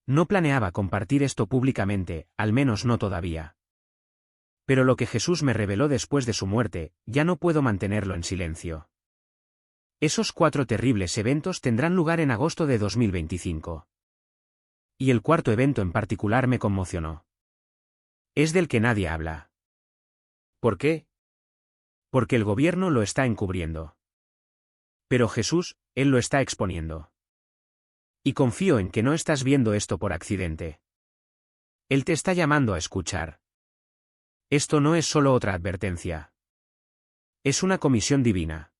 No planeaba compartir esto públicamente, al menos no todavía. Pero lo que Jesús me reveló después de su muerte, ya no puedo mantenerlo en silencio. Esos 4 terribles eventos tendrán lugar en agosto de 2025. Y el cuarto evento en particular me conmocionó. Es del que nadie habla. ¿Por qué? Porque el gobierno lo está encubriendo. Pero Jesús, Él lo está exponiendo. Y confío en que no estás viendo esto por accidente. Él te está llamando a escuchar. Esto no es solo otra advertencia. Es una comisión divina.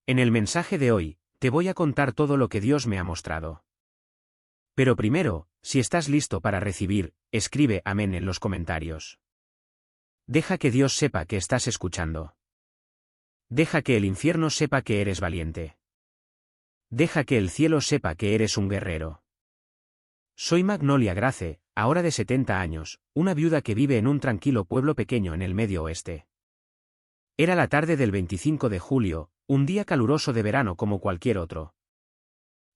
En el mensaje de hoy, te voy a contar todo lo que Dios me ha mostrado. Pero primero, si estás listo para recibir, escribe amén en los comentarios. Deja que Dios sepa que estás escuchando. Deja que el infierno sepa que eres valiente. Deja que el cielo sepa que eres un guerrero. Soy Magnolia Grace, ahora de 70 años, una viuda que vive en un tranquilo pueblo pequeño en el Medio Oeste. Era la tarde del 25 de julio, un día caluroso de verano como cualquier otro.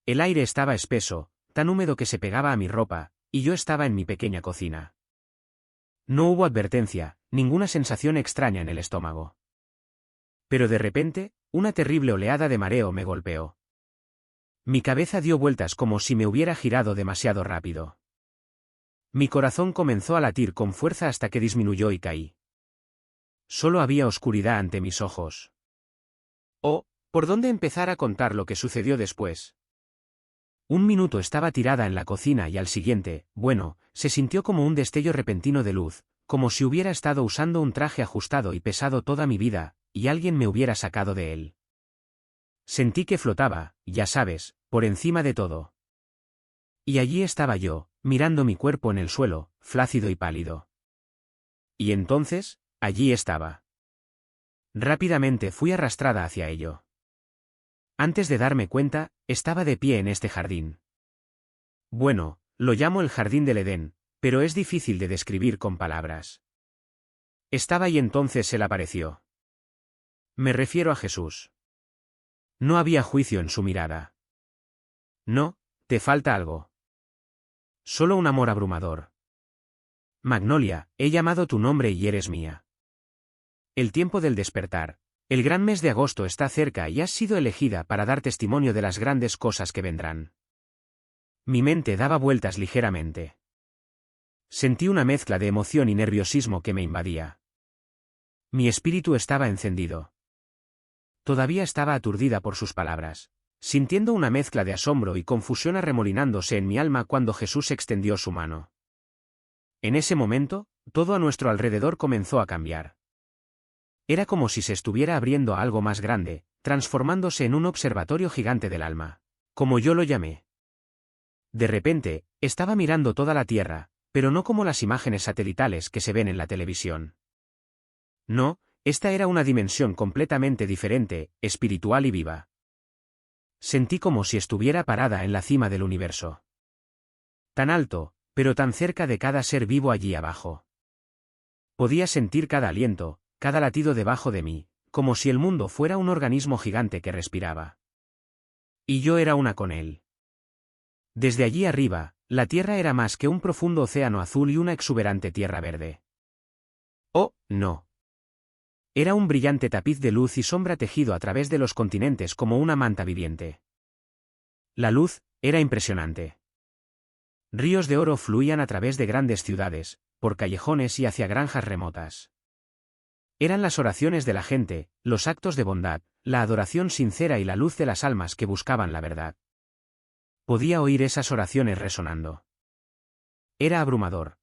El aire estaba espeso, tan húmedo que se pegaba a mi ropa, y yo estaba en mi pequeña cocina. No hubo advertencia, ninguna sensación extraña en el estómago. Pero de repente, una terrible oleada de mareo me golpeó. Mi cabeza dio vueltas como si me hubiera girado demasiado rápido. Mi corazón comenzó a latir con fuerza hasta que disminuyó y caí. Solo había oscuridad ante mis ojos. Oh, ¿por dónde empezar a contar lo que sucedió después? Un minuto estaba tirada en la cocina y al siguiente, bueno, se sintió como un destello repentino de luz, como si hubiera estado usando un traje ajustado y pesado toda mi vida, y alguien me hubiera sacado de él. Sentí que flotaba, ya sabes, por encima de todo. Y allí estaba yo, mirando mi cuerpo en el suelo, flácido y pálido. Y entonces, allí estaba. Rápidamente fui arrastrada hacia ello. Antes de darme cuenta, estaba de pie en este jardín. Bueno, lo llamo el jardín del Edén, pero es difícil de describir con palabras. Estaba y entonces Él apareció. Me refiero a Jesús. No había juicio en su mirada. No, te falta algo. Solo un amor abrumador. Magnolia, he llamado tu nombre y eres mía. El tiempo del despertar, el gran mes de agosto está cerca y has sido elegida para dar testimonio de las grandes cosas que vendrán. Mi mente daba vueltas ligeramente. Sentí una mezcla de emoción y nerviosismo que me invadía. Mi espíritu estaba encendido. Todavía estaba aturdida por sus palabras, sintiendo una mezcla de asombro y confusión arremolinándose en mi alma cuando Jesús extendió su mano. En ese momento, todo a nuestro alrededor comenzó a cambiar. Era como si se estuviera abriendo a algo más grande, transformándose en un observatorio gigante del alma, como yo lo llamé. De repente, estaba mirando toda la Tierra, pero no como las imágenes satelitales que se ven en la televisión. No, esta era una dimensión completamente diferente, espiritual y viva. Sentí como si estuviera parada en la cima del universo. Tan alto, pero tan cerca de cada ser vivo allí abajo. Podía sentir cada aliento, cada latido debajo de mí, como si el mundo fuera un organismo gigante que respiraba. Y yo era una con él. Desde allí arriba, la Tierra era más que un profundo océano azul y una exuberante tierra verde. Oh, no. Era un brillante tapiz de luz y sombra tejido a través de los continentes como una manta viviente. La luz era impresionante. Ríos de oro fluían a través de grandes ciudades, por callejones y hacia granjas remotas. Eran las oraciones de la gente, los actos de bondad, la adoración sincera y la luz de las almas que buscaban la verdad. Podía oír esas oraciones resonando. Era abrumador.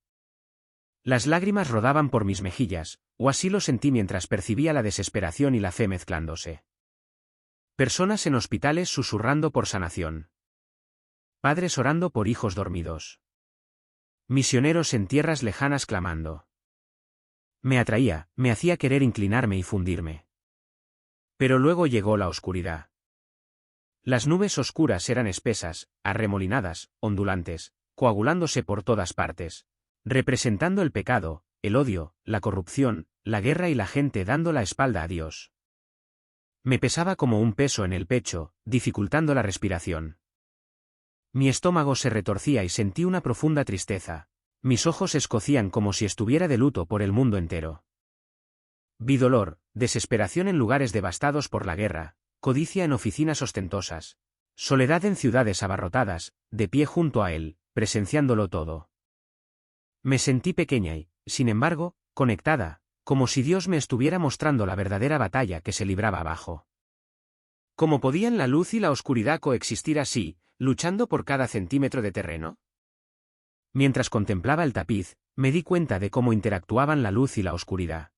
Las lágrimas rodaban por mis mejillas, o así lo sentí mientras percibía la desesperación y la fe mezclándose. Personas en hospitales susurrando por sanación. Padres orando por hijos dormidos. Misioneros en tierras lejanas clamando. Me atraía, me hacía querer inclinarme y fundirme. Pero luego llegó la oscuridad. Las nubes oscuras eran espesas, arremolinadas, ondulantes, coagulándose por todas partes, representando el pecado, el odio, la corrupción, la guerra y la gente dando la espalda a Dios. Me pesaba como un peso en el pecho, dificultando la respiración. Mi estómago se retorcía y sentí una profunda tristeza. Mis ojos escocían como si estuviera de luto por el mundo entero. Vi dolor, desesperación en lugares devastados por la guerra, codicia en oficinas ostentosas, soledad en ciudades abarrotadas, de pie junto a él, presenciándolo todo. Me sentí pequeña y, sin embargo, conectada, como si Dios me estuviera mostrando la verdadera batalla que se libraba abajo. ¿Cómo podían la luz y la oscuridad coexistir así, luchando por cada centímetro de terreno? Mientras contemplaba el tapiz, me di cuenta de cómo interactuaban la luz y la oscuridad.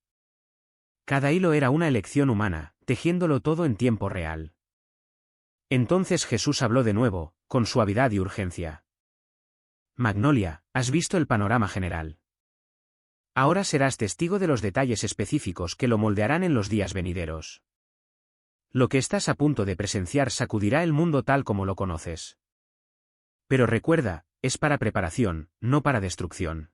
Cada hilo era una elección humana, tejiéndolo todo en tiempo real. Entonces Jesús habló de nuevo, con suavidad y urgencia. Magnolia, has visto el panorama general. Ahora serás testigo de los detalles específicos que lo moldearán en los días venideros. Lo que estás a punto de presenciar sacudirá el mundo tal como lo conoces. Pero recuerda, es para preparación, no para destrucción.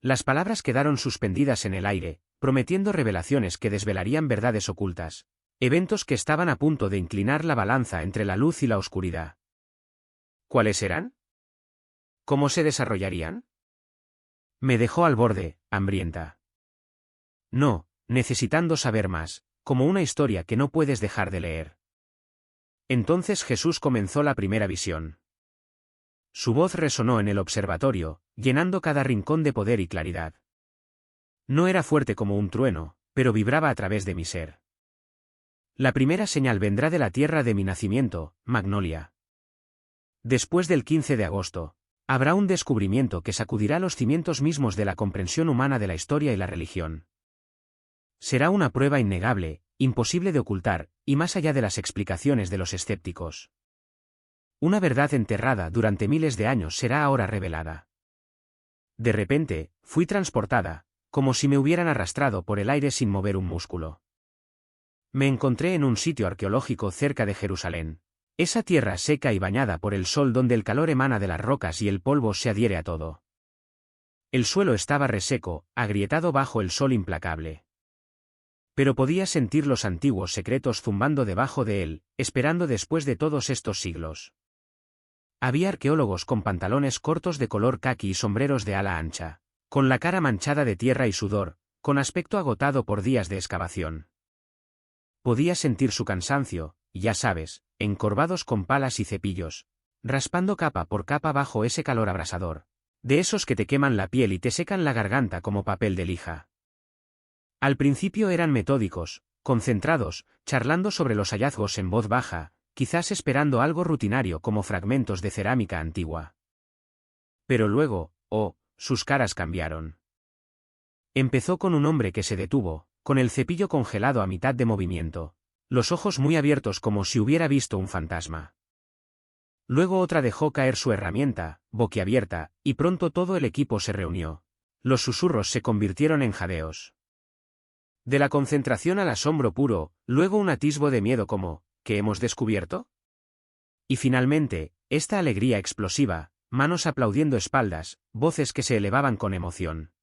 Las palabras quedaron suspendidas en el aire, prometiendo revelaciones que desvelarían verdades ocultas, eventos que estaban a punto de inclinar la balanza entre la luz y la oscuridad. ¿Cuáles eran? ¿Cómo se desarrollarían? Me dejó al borde, hambrienta. No, necesitando saber más, como una historia que no puedes dejar de leer. Entonces Jesús comenzó la primera visión. Su voz resonó en el observatorio, llenando cada rincón de poder y claridad. No era fuerte como un trueno, pero vibraba a través de mi ser. La primera señal vendrá de la tierra de mi nacimiento, Magnolia. Después del 15 de agosto, habrá un descubrimiento que sacudirá los cimientos mismos de la comprensión humana de la historia y la religión. Será una prueba innegable, imposible de ocultar, y más allá de las explicaciones de los escépticos. Una verdad enterrada durante miles de años será ahora revelada. De repente, fui transportada, como si me hubieran arrastrado por el aire sin mover un músculo. Me encontré en un sitio arqueológico cerca de Jerusalén, esa tierra seca y bañada por el sol donde el calor emana de las rocas y el polvo se adhiere a todo. El suelo estaba reseco, agrietado bajo el sol implacable. Pero podía sentir los antiguos secretos zumbando debajo de él, esperando después de todos estos siglos. Había arqueólogos con pantalones cortos de color caqui y sombreros de ala ancha, con la cara manchada de tierra y sudor, con aspecto agotado por días de excavación. Podía sentir su cansancio, ya sabes, encorvados con palas y cepillos, raspando capa por capa bajo ese calor abrasador, de esos que te queman la piel y te secan la garganta como papel de lija. Al principio eran metódicos, concentrados, charlando sobre los hallazgos en voz baja, quizás esperando algo rutinario como fragmentos de cerámica antigua. Pero luego, sus caras cambiaron. Empezó con un hombre que se detuvo, con el cepillo congelado a mitad de movimiento, los ojos muy abiertos como si hubiera visto un fantasma. Luego otra dejó caer su herramienta, boquiabierta, y pronto todo el equipo se reunió. Los susurros se convirtieron en jadeos. De la concentración al asombro puro, luego un atisbo de miedo como, ¿qué hemos descubierto? Y finalmente, esta alegría explosiva, manos aplaudiendo espaldas, voces que se elevaban con emoción.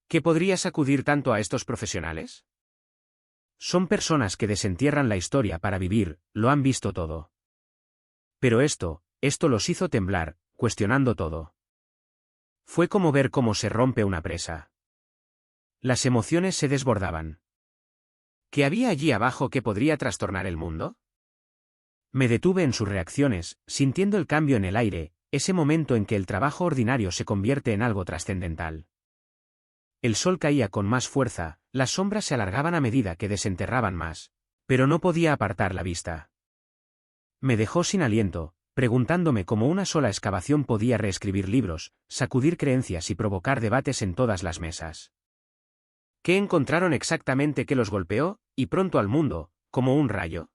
¿Qué podría sacudir tanto a estos profesionales? Son personas que desentierran la historia para vivir, lo han visto todo. Pero esto los hizo temblar, cuestionando todo. Fue como ver cómo se rompe una presa. Las emociones se desbordaban. ¿Qué había allí abajo que podría trastornar el mundo? Me detuve en sus reacciones, sintiendo el cambio en el aire, ese momento en que el trabajo ordinario se convierte en algo trascendental. El sol caía con más fuerza, las sombras se alargaban a medida que desenterraban más, pero no podía apartar la vista. Me dejó sin aliento, preguntándome cómo una sola excavación podía reescribir libros, sacudir creencias y provocar debates en todas las mesas. ¿Qué encontraron exactamente que los golpeó, y pronto al mundo, como un rayo?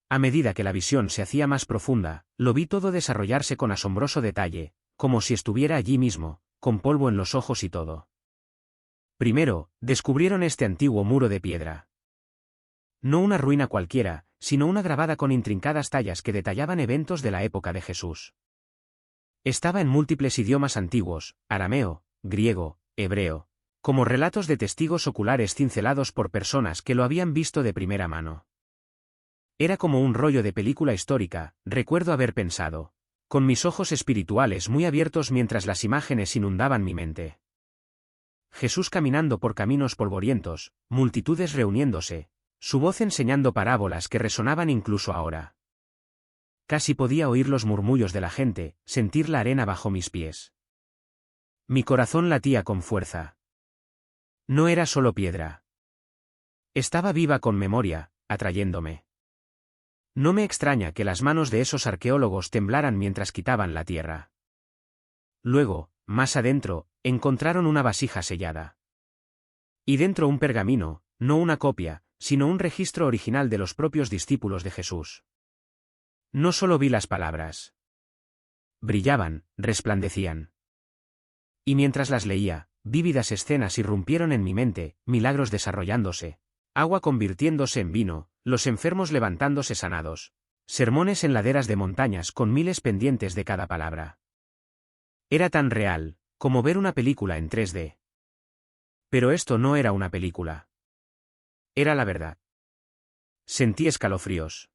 A medida que la visión se hacía más profunda, lo vi todo desarrollarse con asombroso detalle, como si estuviera allí mismo, con polvo en los ojos y todo. Primero, descubrieron este antiguo muro de piedra. No una ruina cualquiera, sino una grabada con intrincadas tallas que detallaban eventos de la época de Jesús. Estaba en múltiples idiomas antiguos, arameo, griego, hebreo, como relatos de testigos oculares cincelados por personas que lo habían visto de primera mano. Era como un rollo de película histórica, recuerdo haber pensado, con mis ojos espirituales muy abiertos mientras las imágenes inundaban mi mente. Jesús caminando por caminos polvorientos, multitudes reuniéndose, su voz enseñando parábolas que resonaban incluso ahora. Casi podía oír los murmullos de la gente, sentir la arena bajo mis pies. Mi corazón latía con fuerza. No era solo piedra. Estaba viva con memoria, atrayéndome. No me extraña que las manos de esos arqueólogos temblaran mientras quitaban la tierra. Luego, más adentro, encontraron una vasija sellada. Y dentro un pergamino, no una copia, sino un registro original de los propios discípulos de Jesús. No solo vi las palabras. Brillaban, resplandecían. Y mientras las leía, vívidas escenas irrumpieron en mi mente, milagros desarrollándose, agua convirtiéndose en vino, los enfermos levantándose sanados, sermones en laderas de montañas con miles pendientes de cada palabra. Era tan real, como ver una película en 3D. Pero esto no era una película. Era la verdad. Sentí escalofríos.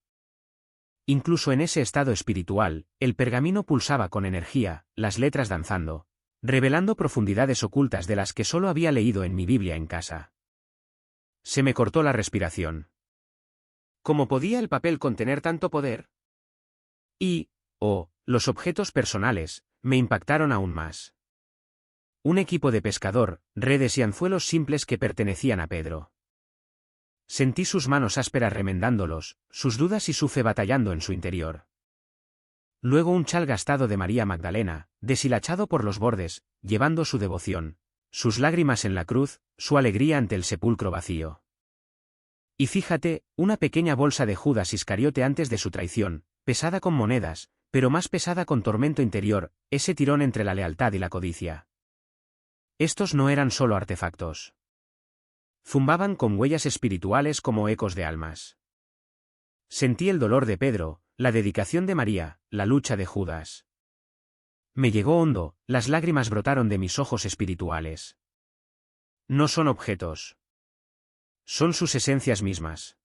Incluso en ese estado espiritual, el pergamino pulsaba con energía, las letras danzando, revelando profundidades ocultas de las que solo había leído en mi Biblia en casa. Se me cortó la respiración. ¿Cómo podía el papel contener tanto poder? Y, los objetos personales, me impactaron aún más. Un equipo de pescador, redes y anzuelos simples que pertenecían a Pedro. Sentí sus manos ásperas remendándolos, sus dudas y su fe batallando en su interior. Luego un chal gastado de María Magdalena, deshilachado por los bordes, llevando su devoción, sus lágrimas en la cruz, su alegría ante el sepulcro vacío. Y fíjate, una pequeña bolsa de Judas Iscariote antes de su traición, pesada con monedas, pero más pesada con tormento interior, ese tirón entre la lealtad y la codicia. Estos no eran solo artefactos. Zumbaban con huellas espirituales como ecos de almas. Sentí el dolor de Pedro, la dedicación de María, la lucha de Judas. Me llegó hondo, las lágrimas brotaron de mis ojos espirituales. No son objetos. Son sus esencias mismas.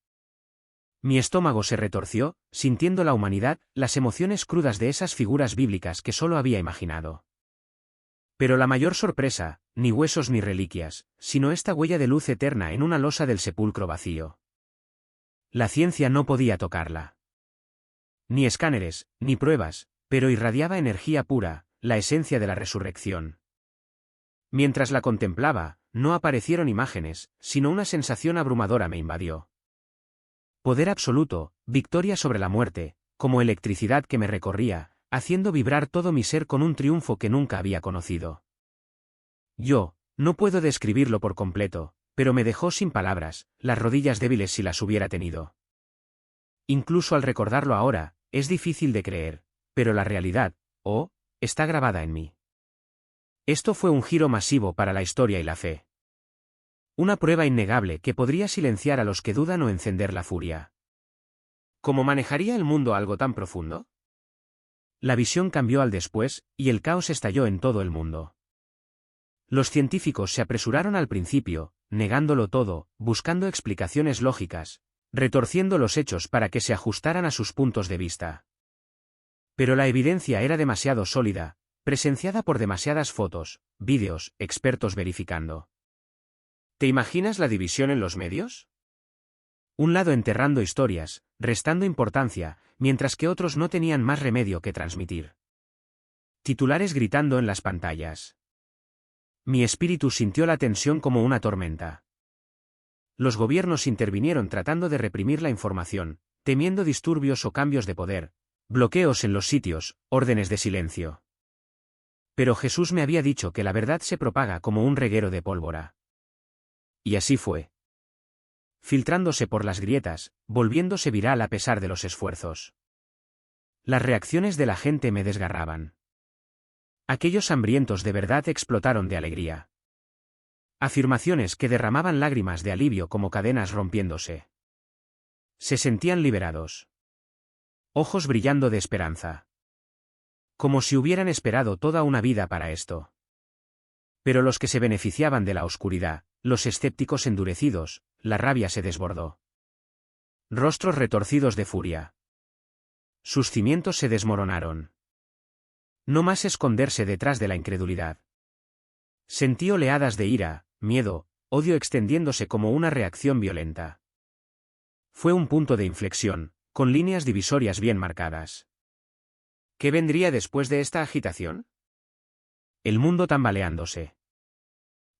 Mi estómago se retorció, sintiendo la humanidad, las emociones crudas de esas figuras bíblicas que solo había imaginado. Pero la mayor sorpresa, ni huesos ni reliquias, sino esta huella de luz eterna en una losa del sepulcro vacío. La ciencia no podía tocarla. Ni escáneres, ni pruebas, pero irradiaba energía pura, la esencia de la resurrección. Mientras la contemplaba, no aparecieron imágenes, sino una sensación abrumadora me invadió. Poder absoluto, victoria sobre la muerte, como electricidad que me recorría, haciendo vibrar todo mi ser con un triunfo que nunca había conocido. Yo, no puedo describirlo por completo, pero me dejó sin palabras, las rodillas débiles si las hubiera tenido. Incluso al recordarlo ahora, es difícil de creer, pero la realidad, está grabada en mí. Esto fue un giro masivo para la historia y la fe. Una prueba innegable que podría silenciar a los que dudan o encender la furia. ¿Cómo manejaría el mundo algo tan profundo? La visión cambió al después, y el caos estalló en todo el mundo. Los científicos se apresuraron al principio, negándolo todo, buscando explicaciones lógicas, retorciendo los hechos para que se ajustaran a sus puntos de vista. Pero la evidencia era demasiado sólida, presenciada por demasiadas fotos, vídeos, expertos verificando. ¿Te imaginas la división en los medios? Un lado enterrando historias, restando importancia, mientras que otros no tenían más remedio que transmitir. Titulares gritando en las pantallas. Mi espíritu sintió la tensión como una tormenta. Los gobiernos intervinieron tratando de reprimir la información, temiendo disturbios o cambios de poder, bloqueos en los sitios, órdenes de silencio. Pero Jesús me había dicho que la verdad se propaga como un reguero de pólvora. Y así fue. Filtrándose por las grietas, volviéndose viral a pesar de los esfuerzos. Las reacciones de la gente me desgarraban. Aquellos hambrientos de verdad explotaron de alegría. Afirmaciones que derramaban lágrimas de alivio como cadenas rompiéndose. Se sentían liberados. Ojos brillando de esperanza. Como si hubieran esperado toda una vida para esto. Pero los que se beneficiaban de la oscuridad, los escépticos endurecidos, la rabia se desbordó. rostros retorcidos de furia. Sus cimientos se desmoronaron. No más esconderse detrás de la incredulidad. Sentí oleadas de ira, miedo, odio extendiéndose como una reacción violenta. Fue un punto de inflexión, con líneas divisorias bien marcadas. ¿Qué vendría después de esta agitación? El mundo tambaleándose.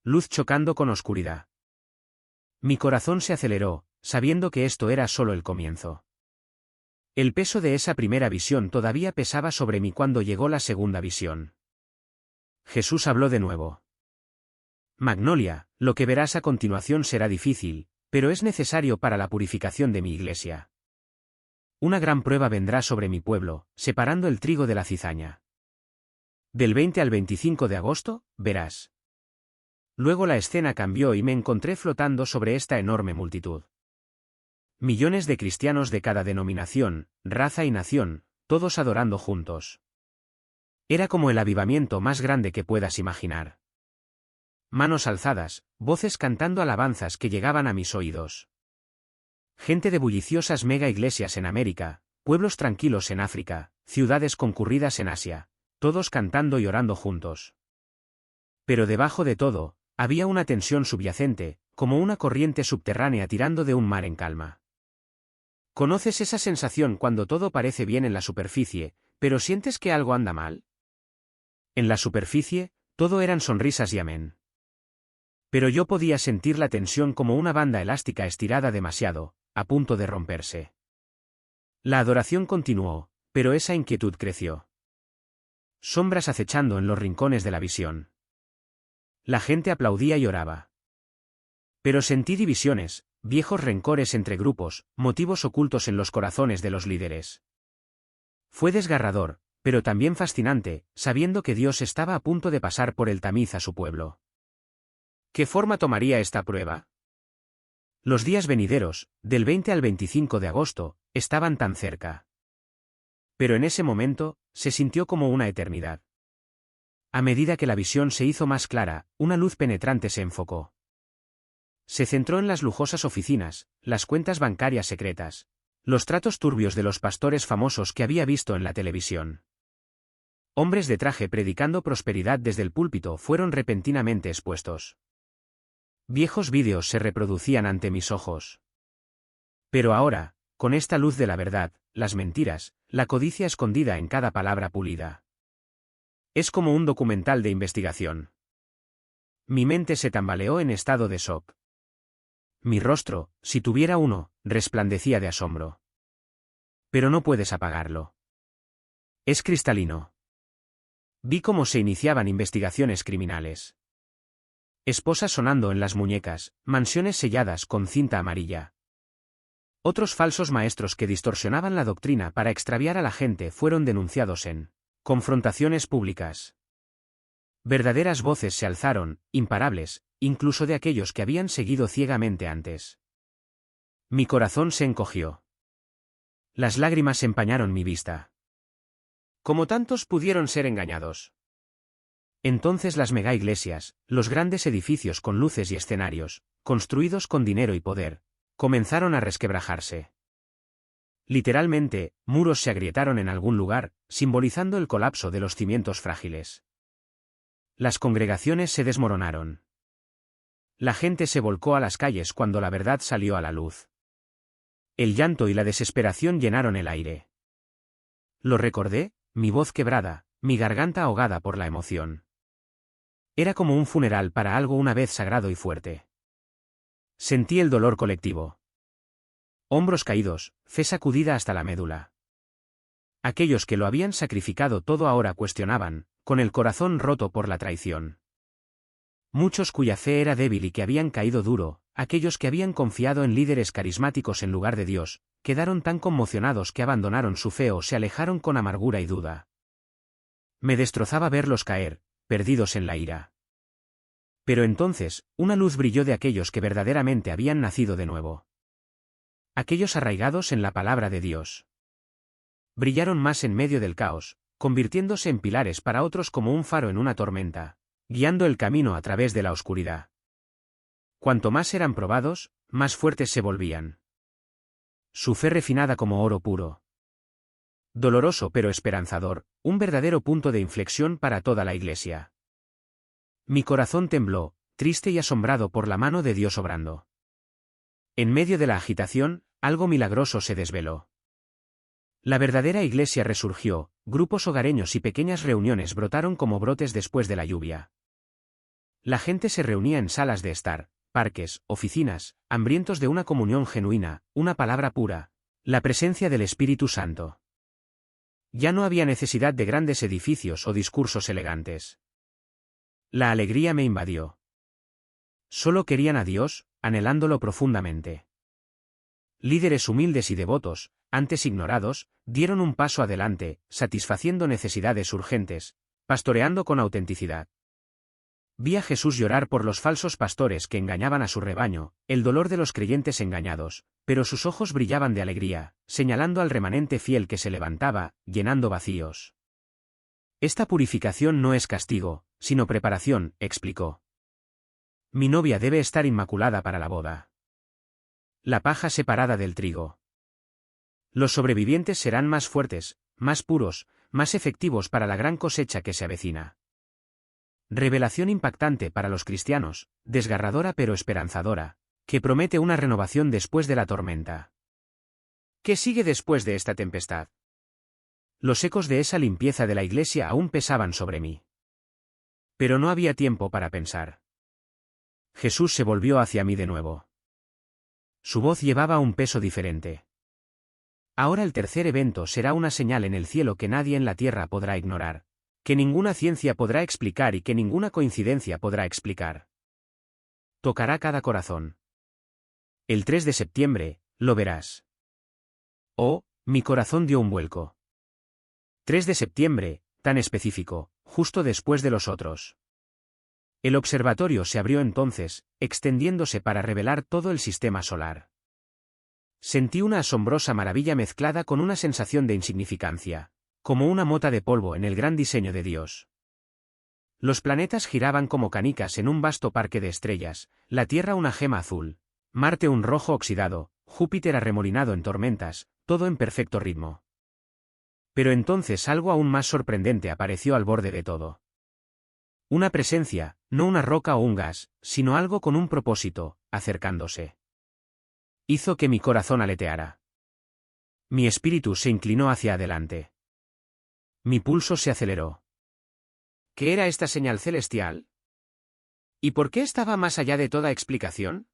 Luz chocando con oscuridad. Mi corazón se aceleró, sabiendo que esto era solo el comienzo. El peso de esa primera visión todavía pesaba sobre mí cuando llegó la segunda visión. Jesús habló de nuevo. Magnolia, lo que verás a continuación será difícil, pero es necesario para la purificación de mi iglesia. Una gran prueba vendrá sobre mi pueblo, separando el trigo de la cizaña. Del 20 al 25 de agosto, verás. Luego la escena cambió y me encontré flotando sobre esta enorme multitud. Millones de cristianos de cada denominación, raza y nación, todos adorando juntos. Era como el avivamiento más grande que puedas imaginar. Manos alzadas, voces cantando alabanzas que llegaban a mis oídos. Gente de bulliciosas mega iglesias en América, pueblos tranquilos en África, ciudades concurridas en Asia, todos cantando y orando juntos. Pero debajo de todo, había una tensión subyacente, como una corriente subterránea tirando de un mar en calma. ¿Conoces esa sensación cuando todo parece bien en la superficie, pero sientes que algo anda mal? En la superficie, todo eran sonrisas y amén. Pero yo podía sentir la tensión como una banda elástica estirada demasiado, a punto de romperse. La adoración continuó, pero esa inquietud creció. Sombras acechando en los rincones de la visión. La gente aplaudía y oraba. Pero sentí divisiones, viejos rencores entre grupos, motivos ocultos en los corazones de los líderes. Fue desgarrador, pero también fascinante, sabiendo que Dios estaba a punto de pasar por el tamiz a su pueblo. ¿Qué forma tomaría esta prueba? Los días venideros, del 20 al 25 de agosto, estaban tan cerca. Pero en ese momento, se sintió como una eternidad. A medida que la visión se hizo más clara, una luz penetrante se enfocó. Se centró en las lujosas oficinas, las cuentas bancarias secretas, los tratos turbios de los pastores famosos que había visto en la televisión. Hombres de traje predicando prosperidad desde el púlpito fueron repentinamente expuestos. Viejos vídeos se reproducían ante mis ojos. Pero ahora, con esta luz de la verdad, las mentiras, la codicia escondida en cada palabra pulida. Es como un documental de investigación. Mi mente se tambaleó en estado de shock. Mi rostro, si tuviera uno, resplandecía de asombro. Pero no puedes apagarlo. Es cristalino. Vi cómo se iniciaban investigaciones criminales. Esposas sonando en las muñecas, mansiones selladas con cinta amarilla. Otros falsos maestros que distorsionaban la doctrina para extraviar a la gente fueron denunciados en confrontaciones públicas. Verdaderas voces se alzaron, imparables, incluso de aquellos que habían seguido ciegamente antes. Mi corazón se encogió. Las lágrimas empañaron mi vista. ¿Cómo tantos pudieron ser engañados? Entonces las megaiglesias, los grandes edificios con luces y escenarios, construidos con dinero y poder, comenzaron a resquebrajarse. Literalmente, muros se agrietaron en algún lugar, simbolizando el colapso de los cimientos frágiles. Las congregaciones se desmoronaron. La gente se volcó a las calles cuando la verdad salió a la luz. El llanto y la desesperación llenaron el aire. Lo recordé, mi voz quebrada, mi garganta ahogada por la emoción. Era como un funeral para algo una vez sagrado y fuerte. Sentí el dolor colectivo. Hombros caídos, fe sacudida hasta la médula. Aquellos que lo habían sacrificado todo ahora cuestionaban, con el corazón roto por la traición. Muchos cuya fe era débil y que habían caído duro, aquellos que habían confiado en líderes carismáticos en lugar de Dios, quedaron tan conmocionados que abandonaron su fe o se alejaron con amargura y duda. Me destrozaba verlos caer, perdidos en la ira. Pero entonces, una luz brilló de aquellos que verdaderamente habían nacido de nuevo. Aquellos arraigados en la palabra de Dios. Brillaron más en medio del caos, convirtiéndose en pilares para otros como un faro en una tormenta, guiando el camino a través de la oscuridad. Cuanto más eran probados, más fuertes se volvían. su fe refinada como oro puro. Doloroso pero esperanzador, un verdadero punto de inflexión para toda la Iglesia. Mi corazón tembló, triste y asombrado por la mano de Dios obrando. En medio de la agitación, algo milagroso se desveló. La verdadera Iglesia resurgió, grupos hogareños y pequeñas reuniones brotaron como brotes después de la lluvia. La gente se reunía en salas de estar, parques, oficinas, hambrientos de una comunión genuina, una palabra pura, la presencia del Espíritu Santo. Ya no había necesidad de grandes edificios o discursos elegantes. La alegría me invadió. Solo querían a Dios, anhelándolo profundamente. Líderes humildes y devotos, antes ignorados, dieron un paso adelante, satisfaciendo necesidades urgentes, pastoreando con autenticidad. Vi a Jesús llorar por los falsos pastores que engañaban a su rebaño, el dolor de los creyentes engañados, pero sus ojos brillaban de alegría, señalando al remanente fiel que se levantaba, llenando vacíos. Esta purificación no es castigo, sino preparación, explicó. Mi novia debe estar inmaculada para la boda. La paja separada del trigo. Los sobrevivientes serán más fuertes, más puros, más efectivos para la gran cosecha que se avecina. Revelación impactante para los cristianos, desgarradora pero esperanzadora, que promete una renovación después de la tormenta. ¿Qué sigue después de esta tempestad? Los ecos de esa limpieza de la Iglesia aún pesaban sobre mí. Pero no había tiempo para pensar. Jesús se volvió hacia mí de nuevo. Su voz llevaba un peso diferente. Ahora el tercer evento será una señal en el cielo que nadie en la tierra podrá ignorar, que ninguna ciencia podrá explicar y que ninguna coincidencia podrá explicar. Tocará cada corazón. El 3 de septiembre, lo verás. Oh, mi corazón dio un vuelco. 3 de septiembre, tan específico, justo después de los otros. El observatorio se abrió entonces, extendiéndose para revelar todo el sistema solar. Sentí una asombrosa maravilla mezclada con una sensación de insignificancia, como una mota de polvo en el gran diseño de Dios. Los planetas giraban como canicas en un vasto parque de estrellas, la Tierra una gema azul, Marte un rojo oxidado, Júpiter arremolinado en tormentas, todo en perfecto ritmo. Pero entonces algo aún más sorprendente apareció al borde de todo. Una presencia, no una roca o un gas, sino algo con un propósito, acercándose. Hizo que mi corazón aleteara. Mi espíritu se inclinó hacia adelante. Mi pulso se aceleró. ¿Qué era esta señal celestial? ¿Y por qué estaba más allá de toda explicación?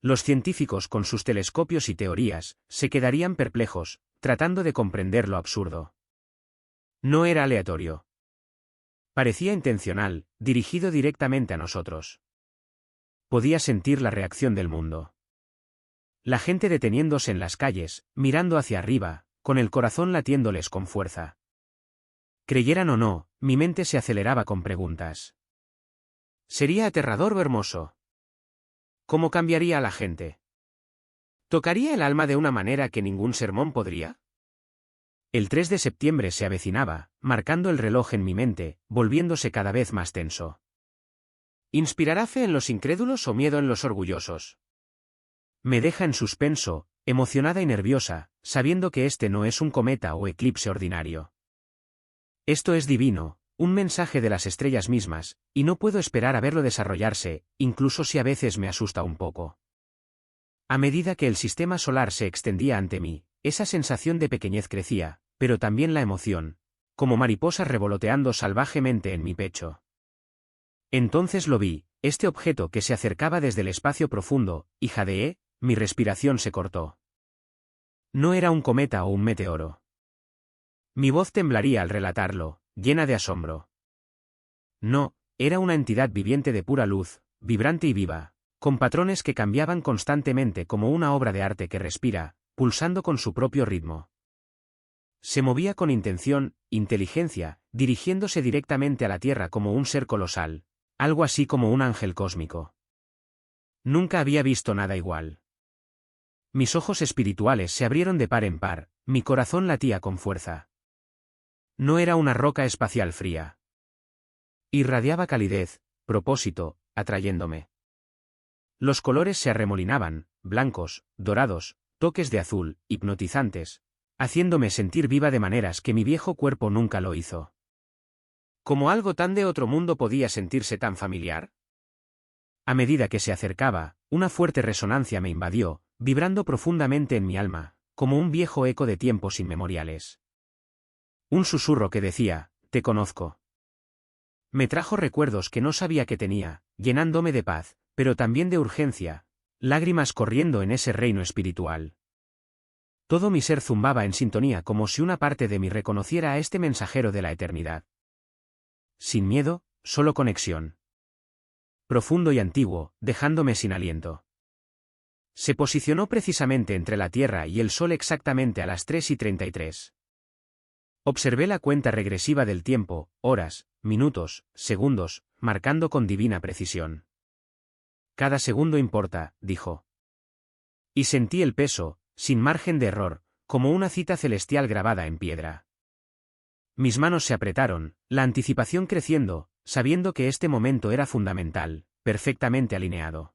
Los científicos con sus telescopios y teorías, se quedarían perplejos, tratando de comprender lo absurdo. No era aleatorio. Parecía intencional, dirigido directamente a nosotros. Podía sentir la reacción del mundo. La gente deteniéndose en las calles, mirando hacia arriba, con el corazón latiéndoles con fuerza. Creyeran o no, mi mente se aceleraba con preguntas. ¿Sería aterrador o hermoso? ¿Cómo cambiaría a la gente? ¿Tocaría el alma de una manera que ningún sermón podría? El 3 de septiembre se avecinaba, marcando el reloj en mi mente, volviéndose cada vez más tenso. ¿Inspirará fe en los incrédulos o miedo en los orgullosos? Me deja en suspenso, emocionada y nerviosa, sabiendo que este no es un cometa o eclipse ordinario. Esto es divino, un mensaje de las estrellas mismas, y no puedo esperar a verlo desarrollarse, incluso si a veces me asusta un poco. A medida que el sistema solar se extendía ante mí, esa sensación de pequeñez crecía, pero también la emoción, como mariposas revoloteando salvajemente en mi pecho. Entonces lo vi, este objeto que se acercaba desde el espacio profundo, y jadeé, mi respiración se cortó. No era un cometa o un meteoro. Mi voz temblaría al relatarlo, llena de asombro. No, era una entidad viviente de pura luz, vibrante y viva, con patrones que cambiaban constantemente como una obra de arte que respira, pulsando con su propio ritmo. Se movía con intención, inteligencia, dirigiéndose directamente a la Tierra como un ser colosal, algo así como un ángel cósmico. Nunca había visto nada igual. Mis ojos espirituales se abrieron de par en par, mi corazón latía con fuerza. No era una roca espacial fría. Irradiaba calidez, propósito, atrayéndome. Los colores se arremolinaban, blancos, dorados, toques de azul, hipnotizantes, haciéndome sentir viva de maneras que mi viejo cuerpo nunca lo hizo. ¿Cómo algo tan de otro mundo podía sentirse tan familiar? A medida que se acercaba, una fuerte resonancia me invadió, vibrando profundamente en mi alma, como un viejo eco de tiempos inmemoriales. Un susurro que decía, «Te conozco». Me trajo recuerdos que no sabía que tenía, llenándome de paz, pero también de urgencia, lágrimas corriendo en ese reino espiritual. Todo mi ser zumbaba en sintonía como si una parte de mí reconociera a este mensajero de la eternidad. Sin miedo, solo conexión. Profundo y antiguo, dejándome sin aliento. Se posicionó precisamente entre la Tierra y el Sol exactamente a las 3:33. Observé la cuenta regresiva del tiempo, horas, minutos, segundos, marcando con divina precisión. Cada segundo importa, dijo. Y sentí el peso, sin margen de error, como una cita celestial grabada en piedra. Mis manos se apretaron, la anticipación creciendo, sabiendo que este momento era fundamental, perfectamente alineado.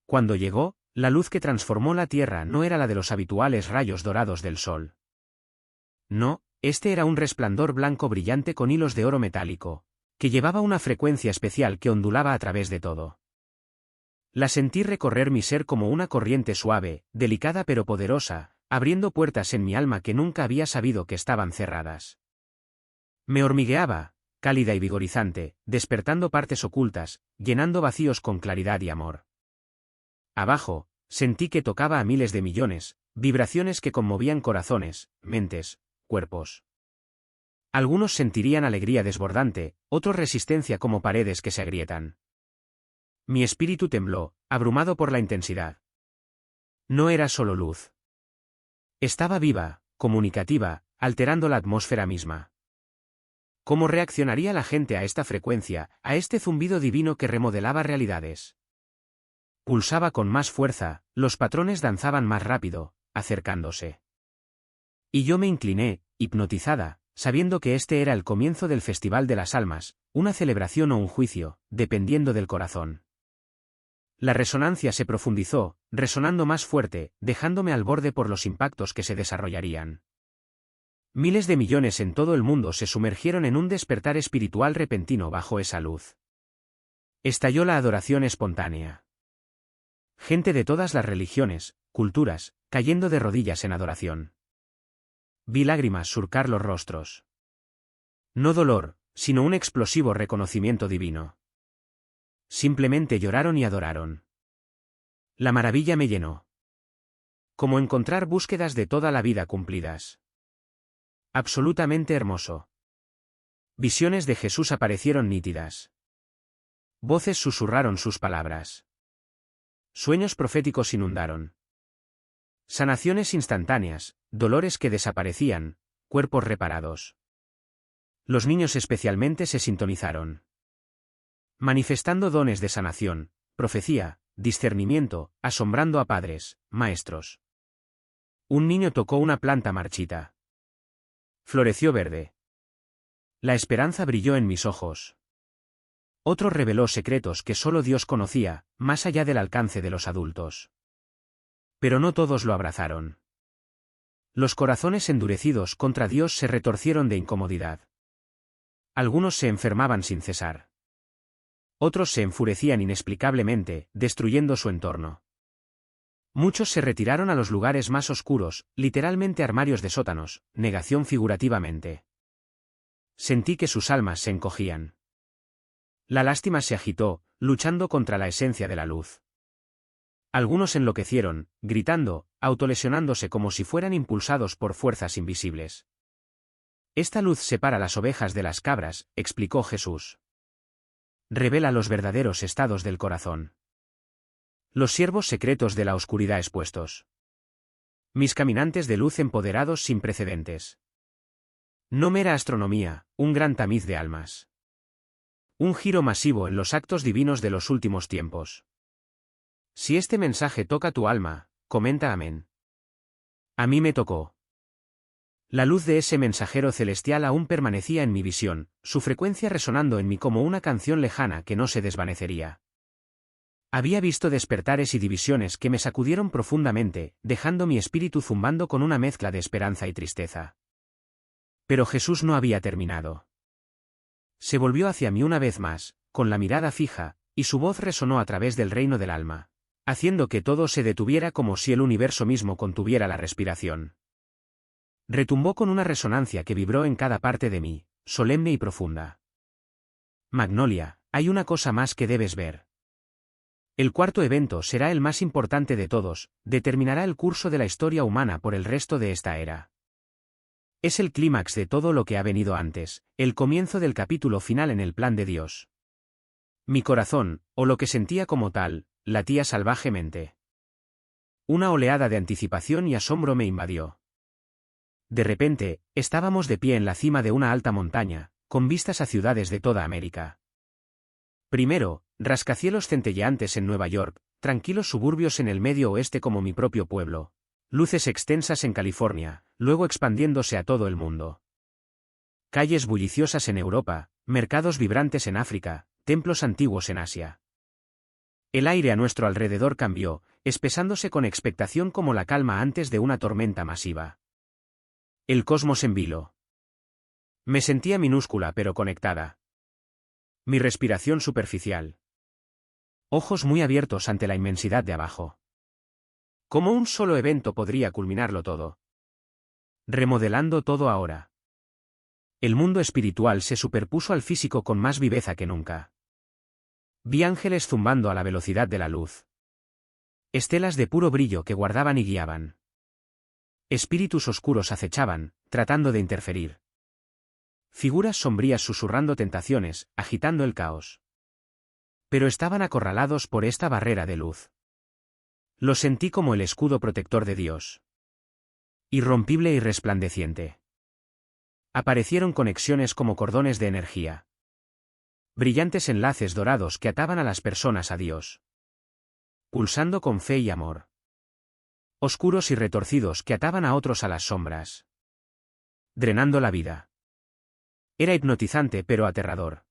Cuando llegó, la luz que transformó la Tierra no era la de los habituales rayos dorados del Sol. No, este era un resplandor blanco brillante con hilos de oro metálico, que llevaba una frecuencia especial que ondulaba a través de todo. La sentí recorrer mi ser como una corriente suave, delicada pero poderosa, abriendo puertas en mi alma que nunca había sabido que estaban cerradas. Me hormigueaba, cálida y vigorizante, despertando partes ocultas, llenando vacíos con claridad y amor. Abajo, sentí que tocaba a miles de millones, vibraciones que conmovían corazones, mentes, cuerpos. Algunos sentirían alegría desbordante, otros resistencia como paredes que se agrietan. Mi espíritu tembló, abrumado por la intensidad. No era solo luz. Estaba viva, comunicativa, alterando la atmósfera misma. ¿Cómo reaccionaría la gente a esta frecuencia, a este zumbido divino que remodelaba realidades? Pulsaba con más fuerza, los patrones danzaban más rápido, acercándose. Y yo me incliné, hipnotizada, sabiendo que este era el comienzo del Festival de las Almas, una celebración o un juicio, dependiendo del corazón. La resonancia se profundizó, resonando más fuerte, dejándome al borde por los impactos que se desarrollarían. Miles de millones en todo el mundo se sumergieron en un despertar espiritual repentino bajo esa luz. Estalló la adoración espontánea. Gente de todas las religiones, culturas, cayendo de rodillas en adoración. Vi lágrimas surcar los rostros. No dolor, sino un explosivo reconocimiento divino. Simplemente lloraron y adoraron. La maravilla me llenó. Como encontrar búsquedas de toda la vida cumplidas. Absolutamente hermoso. Visiones de Jesús aparecieron nítidas. Voces susurraron sus palabras. Sueños proféticos inundaron. Sanaciones instantáneas, dolores que desaparecían, cuerpos reparados. Los niños especialmente se sintonizaron. Manifestando dones de sanación, profecía, discernimiento, asombrando a padres, maestros. Un niño tocó una planta marchita. Floreció verde. La esperanza brilló en mis ojos. Otro reveló secretos que solo Dios conocía, más allá del alcance de los adultos. Pero no todos lo abrazaron. Los corazones endurecidos contra Dios se retorcieron de incomodidad. Algunos se enfermaban sin cesar. Otros se enfurecían inexplicablemente, destruyendo su entorno. Muchos se retiraron a los lugares más oscuros, literalmente armarios de sótanos, negación figurativamente. Sentí que sus almas se encogían. La lástima se agitó, luchando contra la esencia de la luz. Algunos enloquecieron, gritando, autolesionándose como si fueran impulsados por fuerzas invisibles. Esta luz separa las ovejas de las cabras, explicó Jesús. Revela los verdaderos estados del corazón. Los siervos secretos de la oscuridad expuestos. Mis caminantes de luz empoderados sin precedentes. No mera astronomía, un gran tamiz de almas. Un giro masivo en los actos divinos de los últimos tiempos. Si este mensaje toca tu alma, comenta amén. A mí me tocó. La luz de ese mensajero celestial aún permanecía en mi visión, su frecuencia resonando en mí como una canción lejana que no se desvanecería. Había visto despertares y divisiones que me sacudieron profundamente, dejando mi espíritu zumbando con una mezcla de esperanza y tristeza. Pero Jesús no había terminado. Se volvió hacia mí una vez más, con la mirada fija, y su voz resonó a través del reino del alma, haciendo que todo se detuviera como si el universo mismo contuviera la respiración. Retumbó con una resonancia que vibró en cada parte de mí, solemne y profunda. Magnolia, hay una cosa más que debes ver. El cuarto evento será el más importante de todos, determinará el curso de la historia humana por el resto de esta era. Es el clímax de todo lo que ha venido antes, el comienzo del capítulo final en el plan de Dios. Mi corazón, o lo que sentía como tal, latía salvajemente. Una oleada de anticipación y asombro me invadió. De repente, estábamos de pie en la cima de una alta montaña, con vistas a ciudades de toda América. Primero, rascacielos centelleantes en Nueva York, tranquilos suburbios en el medio oeste como mi propio pueblo, luces extensas en California, luego expandiéndose a todo el mundo. Calles bulliciosas en Europa, mercados vibrantes en África, templos antiguos en Asia. El aire a nuestro alrededor cambió, espesándose con expectación como la calma antes de una tormenta masiva. El cosmos en vilo. Me sentía minúscula pero conectada. Mi respiración superficial. Ojos muy abiertos ante la inmensidad de abajo. ¿Cómo un solo evento podría culminarlo todo? Remodelando todo ahora. El mundo espiritual se superpuso al físico con más viveza que nunca. Vi ángeles zumbando a la velocidad de la luz. Estelas de puro brillo que guardaban y guiaban. Espíritus oscuros acechaban, tratando de interferir. Figuras sombrías susurrando tentaciones, agitando el caos. Pero estaban acorralados por esta barrera de luz. Lo sentí como el escudo protector de Dios. Irrompible y resplandeciente. Aparecieron conexiones como cordones de energía. Brillantes enlaces dorados que ataban a las personas a Dios. Pulsando con fe y amor. Oscuros y retorcidos que ataban a otros a las sombras. Drenando la vida. Era hipnotizante pero aterrador.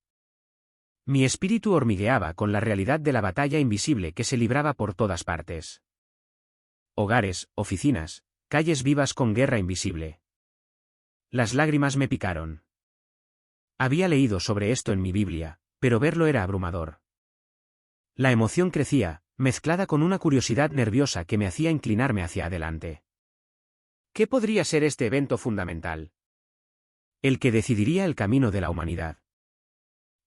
Mi espíritu hormigueaba con la realidad de la batalla invisible que se libraba por todas partes. Hogares, oficinas, calles vivas con guerra invisible. Las lágrimas me picaron. Había leído sobre esto en mi Biblia, pero verlo era abrumador. La emoción crecía, mezclada con una curiosidad nerviosa que me hacía inclinarme hacia adelante. ¿Qué podría ser este evento fundamental? El que decidiría el camino de la humanidad.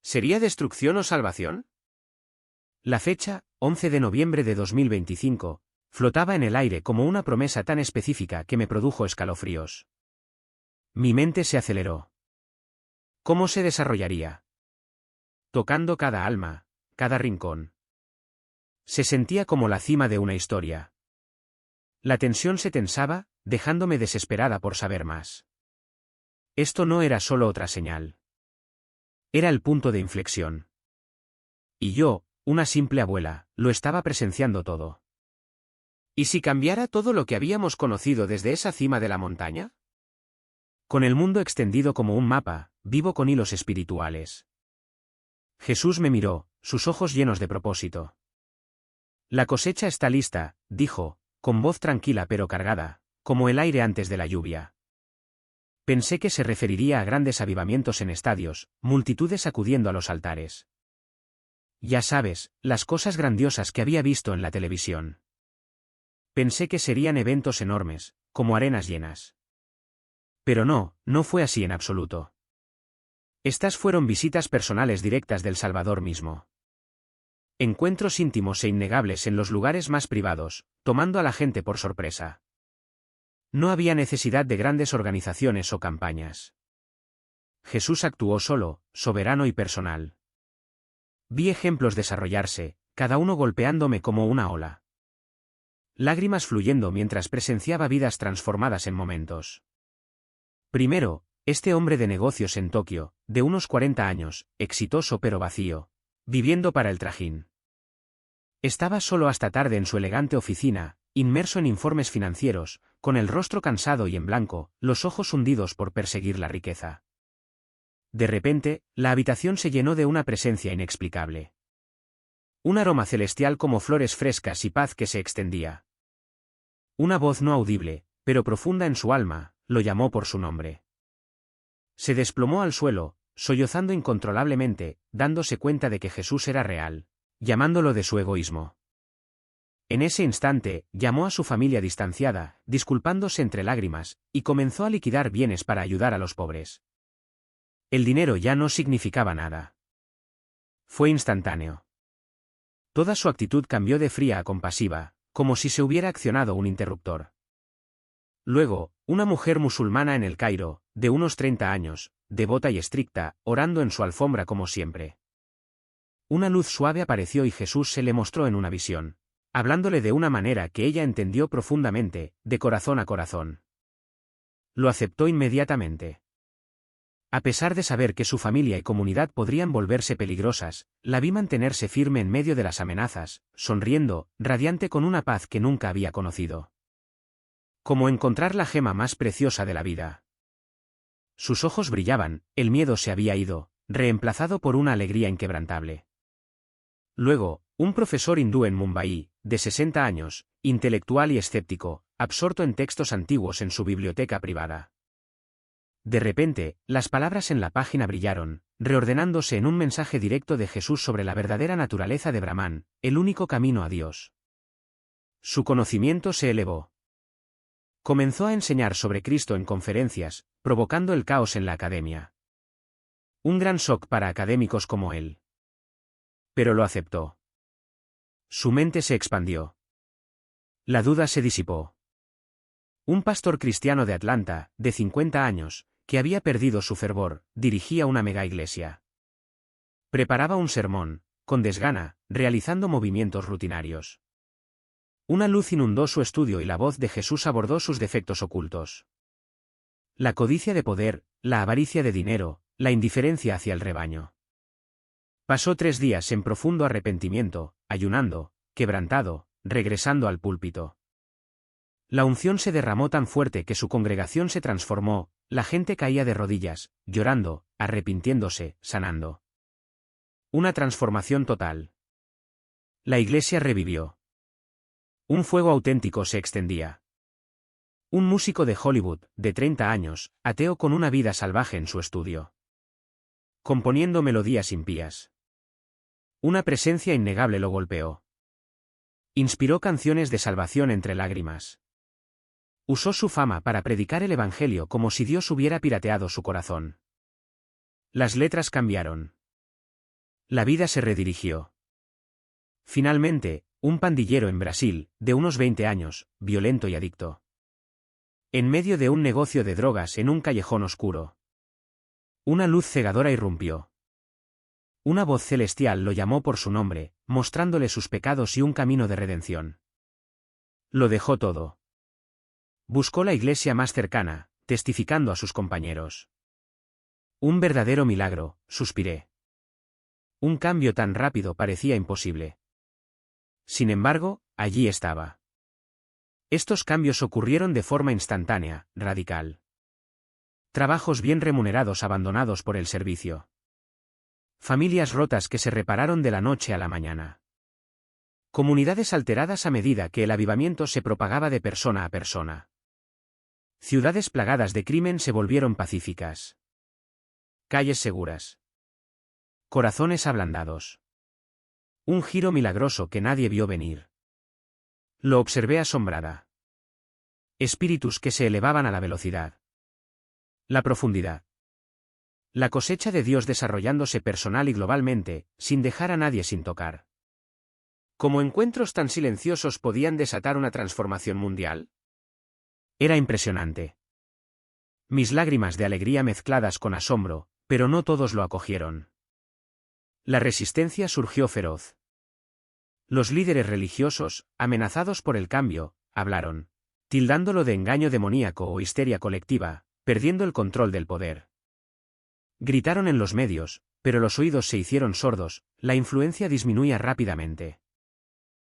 ¿Sería destrucción o salvación? La fecha, 11 de noviembre de 2025, flotaba en el aire como una promesa tan específica que me produjo escalofríos. Mi mente se aceleró. ¿Cómo se desarrollaría? Tocando cada alma, cada rincón. Se sentía como la cima de una historia. La tensión se tensaba, dejándome desesperada por saber más. Esto no era solo otra señal. Era el punto de inflexión. Y yo, una simple abuela, lo estaba presenciando todo. ¿Y si cambiara todo lo que habíamos conocido desde esa cima de la montaña? Con el mundo extendido como un mapa, vivo con hilos espirituales. Jesús me miró, sus ojos llenos de propósito. La cosecha está lista, dijo, con voz tranquila pero cargada, como el aire antes de la lluvia. Pensé que se referiría a grandes avivamientos en estadios, multitudes acudiendo a los altares. Ya sabes, las cosas grandiosas que había visto en la televisión. Pensé que serían eventos enormes, como arenas llenas. Pero no, no fue así en absoluto. Estas fueron visitas personales directas del Salvador mismo. Encuentros íntimos e innegables en los lugares más privados, tomando a la gente por sorpresa. No había necesidad de grandes organizaciones o campañas. Jesús actuó solo, soberano y personal. Vi ejemplos desarrollarse, cada uno golpeándome como una ola. Lágrimas fluyendo mientras presenciaba vidas transformadas en momentos. Primero, este hombre de negocios en Tokio, de unos 40 años, exitoso pero vacío, viviendo para el trajín. Estaba solo hasta tarde en su elegante oficina, inmerso en informes financieros, con el rostro cansado y en blanco, los ojos hundidos por perseguir la riqueza. De repente, la habitación se llenó de una presencia inexplicable. Un aroma celestial como flores frescas y paz que se extendía. Una voz no audible, pero profunda en su alma, lo llamó por su nombre. Se desplomó al suelo, sollozando incontrolablemente, dándose cuenta de que Jesús era real, llamándolo de su egoísmo. En ese instante, llamó a su familia distanciada, disculpándose entre lágrimas, y comenzó a liquidar bienes para ayudar a los pobres. El dinero ya no significaba nada. Fue instantáneo. Toda su actitud cambió de fría a compasiva, como si se hubiera accionado un interruptor. Luego, una mujer musulmana en el Cairo, de unos 30 años, devota y estricta, orando en su alfombra como siempre. Una luz suave apareció y Jesús se le mostró en una visión, hablándole de una manera que ella entendió profundamente, de corazón a corazón. Lo aceptó inmediatamente. A pesar de saber que su familia y comunidad podrían volverse peligrosas, la vi mantenerse firme en medio de las amenazas, sonriendo, radiante con una paz que nunca había conocido. Como encontrar la gema más preciosa de la vida. Sus ojos brillaban, el miedo se había ido, reemplazado por una alegría inquebrantable. Luego, un profesor hindú en Mumbai, de 60 años, intelectual y escéptico, absorto en textos antiguos en su biblioteca privada. De repente, las palabras en la página brillaron, reordenándose en un mensaje directo de Jesús sobre la verdadera naturaleza de Brahman, el único camino a Dios. Su conocimiento se elevó. Comenzó a enseñar sobre Cristo en conferencias, provocando el caos en la academia. Un gran shock para académicos como él. Pero lo aceptó. Su mente se expandió. La duda se disipó. Un pastor cristiano de Atlanta, de 50 años, que había perdido su fervor, dirigía una mega iglesia. Preparaba un sermón, con desgana, realizando movimientos rutinarios. Una luz inundó su estudio y la voz de Jesús abordó sus defectos ocultos. La codicia de poder, la avaricia de dinero, la indiferencia hacia el rebaño. Pasó 3 días en profundo arrepentimiento, ayunando, quebrantado, regresando al púlpito. La unción se derramó tan fuerte que su congregación se transformó, la gente caía de rodillas, llorando, arrepintiéndose, sanando. Una transformación total. La iglesia revivió. Un fuego auténtico se extendía. Un músico de Hollywood, de 30 años, ateo con una vida salvaje en su estudio. Componiendo melodías impías. Una presencia innegable lo golpeó. Inspiró canciones de salvación entre lágrimas. Usó su fama para predicar el Evangelio como si Dios hubiera pirateado su corazón. Las letras cambiaron. La vida se redirigió. Finalmente, un pandillero en Brasil, de unos 20 años, violento y adicto. En medio de un negocio de drogas en un callejón oscuro. Una luz cegadora irrumpió. Una voz celestial lo llamó por su nombre, mostrándole sus pecados y un camino de redención. Lo dejó todo. Buscó la iglesia más cercana, testificando a sus compañeros. Un verdadero milagro, suspiré. Un cambio tan rápido parecía imposible. Sin embargo, allí estaba. Estos cambios ocurrieron de forma instantánea, radical. Trabajos bien remunerados abandonados por el servicio. Familias rotas que se repararon de la noche a la mañana. Comunidades alteradas a medida que el avivamiento se propagaba de persona a persona. Ciudades plagadas de crimen se volvieron pacíficas. Calles seguras. Corazones ablandados. Un giro milagroso que nadie vio venir. Lo observé asombrada. Espíritus que se elevaban a la velocidad. La profundidad. La cosecha de Dios desarrollándose personal y globalmente, sin dejar a nadie sin tocar. ¿Cómo encuentros tan silenciosos podían desatar una transformación mundial? Era impresionante. Mis lágrimas de alegría mezcladas con asombro, pero no todos lo acogieron. La resistencia surgió feroz. Los líderes religiosos, amenazados por el cambio, hablaron, tildándolo de engaño demoníaco o histeria colectiva, perdiendo el control del poder. Gritaron en los medios, pero los oídos se hicieron sordos, la influencia disminuía rápidamente.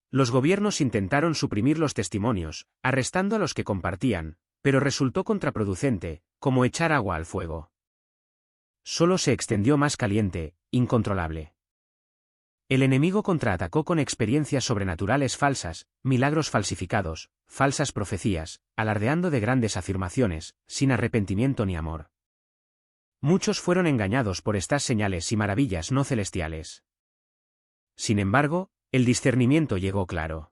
Los gobiernos intentaron suprimir los testimonios, arrestando a los que compartían, pero resultó contraproducente, como echar agua al fuego. Solo se extendió más caliente, incontrolable. El enemigo contraatacó con experiencias sobrenaturales falsas, milagros falsificados, falsas profecías, alardeando de grandes afirmaciones, sin arrepentimiento ni amor. Muchos fueron engañados por estas señales y maravillas no celestiales. Sin embargo, el discernimiento llegó claro.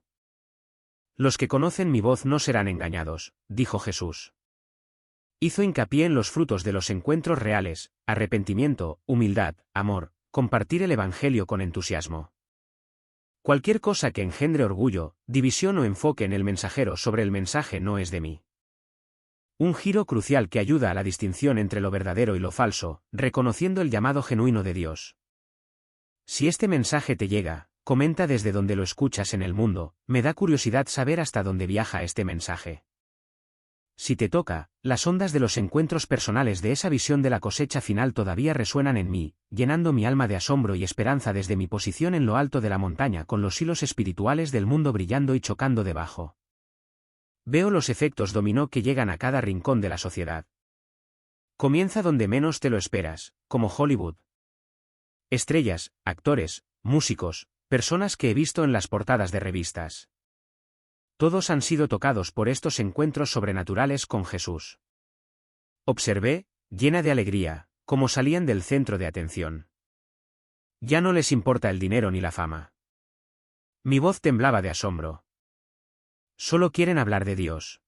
Los que conocen mi voz no serán engañados, dijo Jesús. Hizo hincapié en los frutos de los encuentros reales: arrepentimiento, humildad, amor, compartir el Evangelio con entusiasmo. Cualquier cosa que engendre orgullo, división o enfoque en el mensajero sobre el mensaje no es de mí. Un giro crucial que ayuda a la distinción entre lo verdadero y lo falso, reconociendo el llamado genuino de Dios. Si este mensaje te llega, comenta desde donde lo escuchas en el mundo. Me da curiosidad saber hasta dónde viaja este mensaje. Si te toca, las ondas de los encuentros personales de esa visión de la cosecha final todavía resuenan en mí, llenando mi alma de asombro y esperanza desde mi posición en lo alto de la montaña, con los hilos espirituales del mundo brillando y chocando debajo. Veo los efectos dominó que llegan a cada rincón de la sociedad. Comienza donde menos te lo esperas, como Hollywood. Estrellas, actores, músicos, personas que he visto en las portadas de revistas. Todos han sido tocados por estos encuentros sobrenaturales con Jesús. Observé, llena de alegría, cómo salían del centro de atención. Ya no les importa el dinero ni la fama. Mi voz temblaba de asombro. Solo quieren hablar de Dios.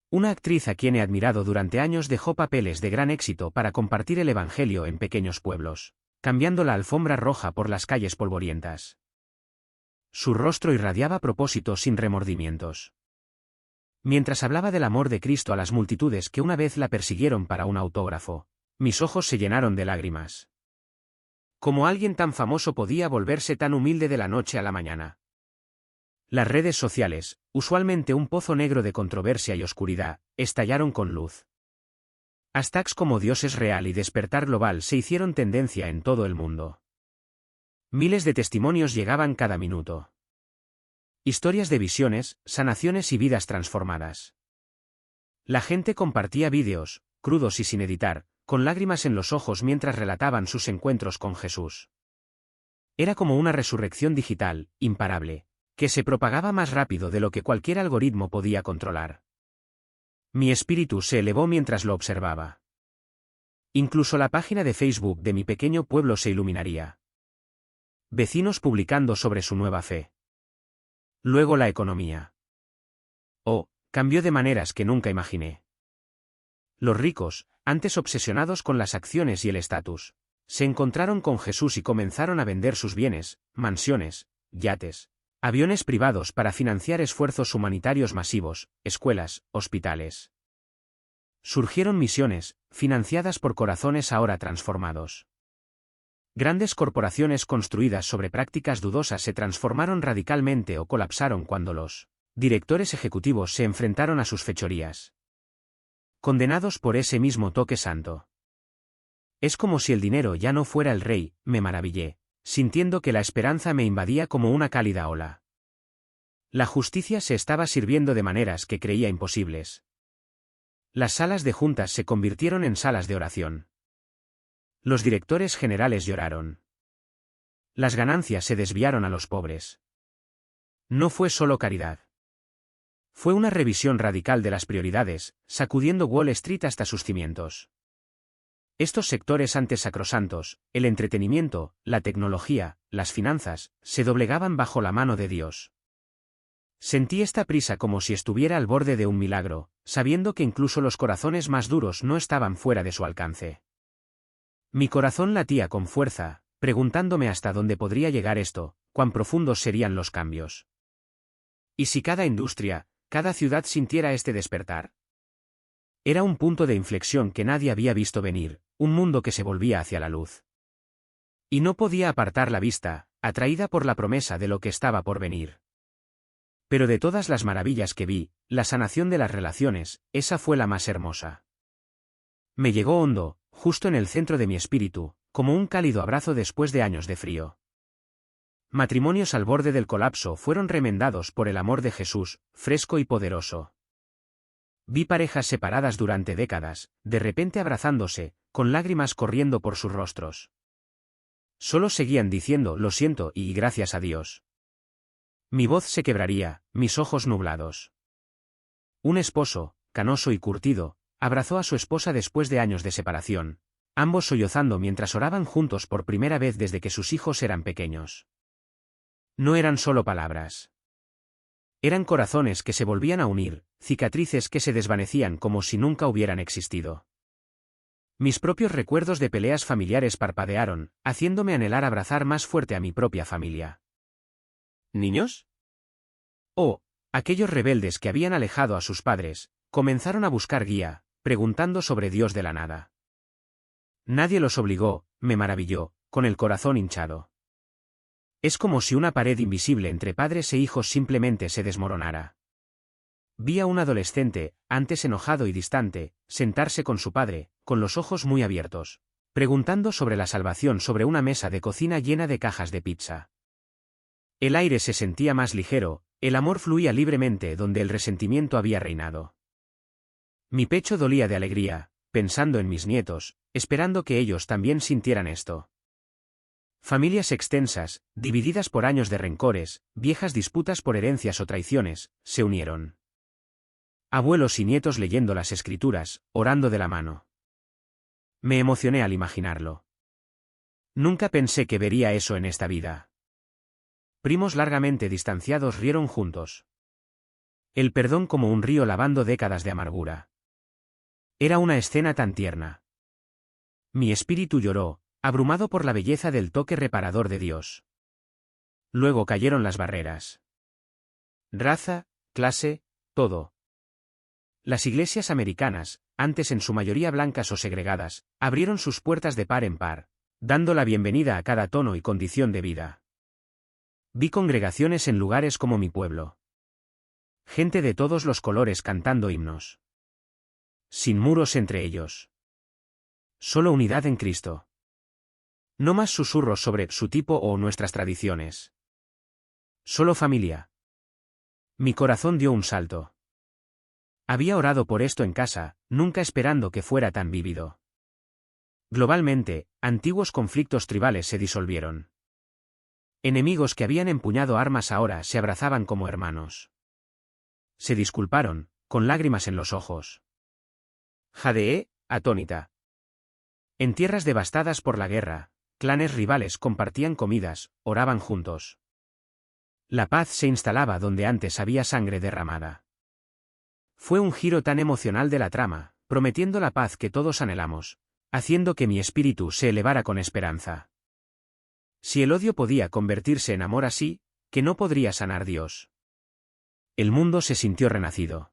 Una actriz a quien he admirado durante años dejó papeles de gran éxito para compartir el Evangelio en pequeños pueblos, cambiando la alfombra roja por las calles polvorientas. Su rostro irradiaba propósito sin remordimientos. Mientras hablaba del amor de Cristo a las multitudes que una vez la persiguieron para un autógrafo, mis ojos se llenaron de lágrimas. ¿Cómo alguien tan famoso podía volverse tan humilde de la noche a la mañana? Las redes sociales, usualmente un pozo negro de controversia y oscuridad, estallaron con luz. Hashtags como Dios es real y despertar global se hicieron tendencia en todo el mundo. Miles de testimonios llegaban cada minuto. Historias de visiones, sanaciones y vidas transformadas. La gente compartía vídeos, crudos y sin editar, con lágrimas en los ojos mientras relataban sus encuentros con Jesús. Era como una resurrección digital, imparable, que se propagaba más rápido de lo que cualquier algoritmo podía controlar. Mi espíritu se elevó mientras lo observaba. Incluso la página de Facebook de mi pequeño pueblo se iluminaría. Vecinos publicando sobre su nueva fe. Luego la economía. Oh, cambió de maneras que nunca imaginé. Los ricos, antes obsesionados con las acciones y el estatus, se encontraron con Jesús y comenzaron a vender sus bienes, mansiones, yates, aviones privados para financiar esfuerzos humanitarios masivos, escuelas, hospitales. Surgieron misiones, financiadas por corazones ahora transformados. Grandes corporaciones construidas sobre prácticas dudosas se transformaron radicalmente o colapsaron cuando los directores ejecutivos se enfrentaron a sus fechorías. Condenados por ese mismo toque santo. Es como si el dinero ya no fuera el rey, me maravillé, sintiendo que la esperanza me invadía como una cálida ola. La justicia se estaba sirviendo de maneras que creía imposibles. Las salas de juntas se convirtieron en salas de oración. Los directores generales lloraron. Las ganancias se desviaron a los pobres. No fue solo caridad. Fue una revisión radical de las prioridades, sacudiendo Wall Street hasta sus cimientos. Estos sectores antes sacrosantos, el entretenimiento, la tecnología, las finanzas, se doblegaban bajo la mano de Dios. Sentí esta prisa como si estuviera al borde de un milagro, sabiendo que incluso los corazones más duros no estaban fuera de su alcance. Mi corazón latía con fuerza, preguntándome hasta dónde podría llegar esto, cuán profundos serían los cambios. ¿Y si cada industria, cada ciudad sintiera este despertar? Era un punto de inflexión que nadie había visto venir, un mundo que se volvía hacia la luz. Y no podía apartar la vista, atraída por la promesa de lo que estaba por venir. Pero de todas las maravillas que vi, la sanación de las relaciones, esa fue la más hermosa. Me llegó hondo, justo en el centro de mi espíritu, como un cálido abrazo después de años de frío. Matrimonios al borde del colapso fueron remendados por el amor de Jesús, fresco y poderoso. Vi parejas separadas durante décadas, de repente abrazándose, con lágrimas corriendo por sus rostros. Solo seguían diciendo lo siento y gracias a Dios. Mi voz se quebraría, mis ojos nublados. Un esposo, canoso y curtido, abrazó a su esposa después de años de separación, ambos sollozando mientras oraban juntos por primera vez desde que sus hijos eran pequeños. No eran solo palabras. Eran corazones que se volvían a unir, cicatrices que se desvanecían como si nunca hubieran existido. Mis propios recuerdos de peleas familiares parpadearon, haciéndome anhelar abrazar más fuerte a mi propia familia. ¿Niños? Oh, aquellos rebeldes que habían alejado a sus padres, comenzaron a buscar guía, preguntando sobre Dios de la nada. Nadie los obligó, me maravilló, con el corazón hinchado. Es como si una pared invisible entre padres e hijos simplemente se desmoronara. Vi a un adolescente, antes enojado y distante, sentarse con su padre, con los ojos muy abiertos, preguntando sobre la salvación sobre una mesa de cocina llena de cajas de pizza. El aire se sentía más ligero, el amor fluía libremente donde el resentimiento había reinado. Mi pecho dolía de alegría, pensando en mis nietos, esperando que ellos también sintieran esto. Familias extensas, divididas por años de rencores, viejas disputas por herencias o traiciones, se unieron. Abuelos y nietos leyendo las escrituras, orando de la mano. Me emocioné al imaginarlo. Nunca pensé que vería eso en esta vida. Primos largamente distanciados rieron juntos. El perdón como un río lavando décadas de amargura. Era una escena tan tierna. Mi espíritu lloró, abrumado por la belleza del toque reparador de Dios. Luego cayeron las barreras. Raza, clase, todo. Las iglesias americanas, antes en su mayoría blancas o segregadas, abrieron sus puertas de par en par, dando la bienvenida a cada tono y condición de vida. Vi congregaciones en lugares como mi pueblo. Gente de todos los colores cantando himnos. Sin muros entre ellos. Solo unidad en Cristo. No más susurros sobre su tipo o nuestras tradiciones. Solo familia. Mi corazón dio un salto. Había orado por esto en casa, nunca esperando que fuera tan vívido. Globalmente, antiguos conflictos tribales se disolvieron. Enemigos que habían empuñado armas ahora se abrazaban como hermanos. Se disculparon, con lágrimas en los ojos. Jadeé, atónita. En tierras devastadas por la guerra, clanes rivales compartían comidas, oraban juntos. La paz se instalaba donde antes había sangre derramada. Fue un giro tan emocional de la trama, prometiendo la paz que todos anhelamos, haciendo que mi espíritu se elevara con esperanza. Si el odio podía convertirse en amor así, ¿qué no podría sanar Dios? El mundo se sintió renacido.